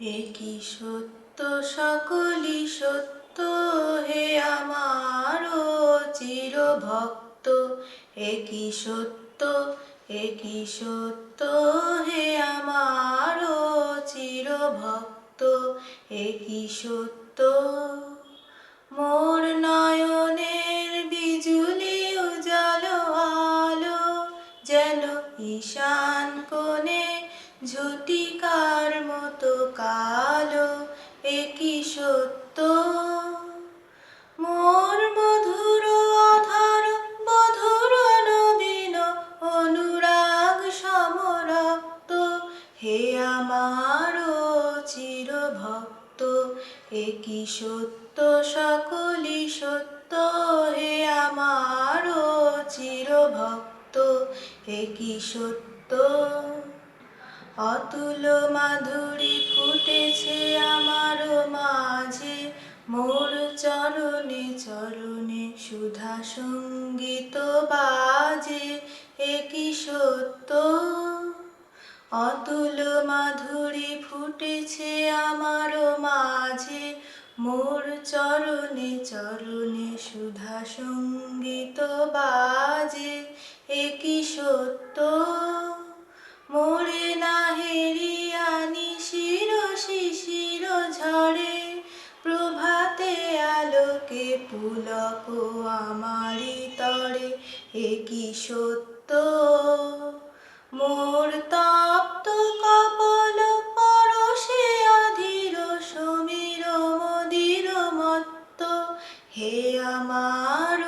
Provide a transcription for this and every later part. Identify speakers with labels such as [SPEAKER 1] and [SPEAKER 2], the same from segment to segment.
[SPEAKER 1] একই সত্য সকলই সত্য, হে আমার চিরভক্ত। একই সত্য, একই সত্য, হে আমার চিরভক্ত। একই সত্য, মোর নয়নের বিজুলি উজালো আলো, যেন ঈশান কোণে ঝটিকার মতো কালো। একই সত্য, মোর মধুর অধর বধুর নবীন অনুরাগ সমরক্ত, হে আমার চিরভক্ত। একই সত্য সকলই সত্য, হে আমার চিরভক্ত। একই সত্য, অতুল মাধুরী ফুটেছে আমার মাঝে, মোর চরণে চরণে সুধা সঙ্গীত বাজে। একই সত্য, অতুল মাধুরী ফুটেছে আমার মাঝে, মোর চরণে চরণে সুধা সঙ্গীত বাজে। একই সত্য, মোরে না হেরিয়া নিশির শিশির ঝরে, প্রভাতে আলোকে পুলক আমারি তরে। একই সত্য, মোর তপ্ত কপল পরশে অধীর সমীর মদির মত্ত, হে আমার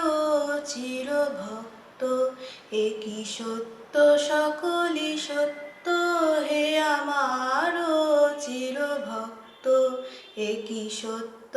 [SPEAKER 1] চিরভক্ত। একই সত্য সকলই সত্য, হে আমার চিরভক্ত। একই সত্য।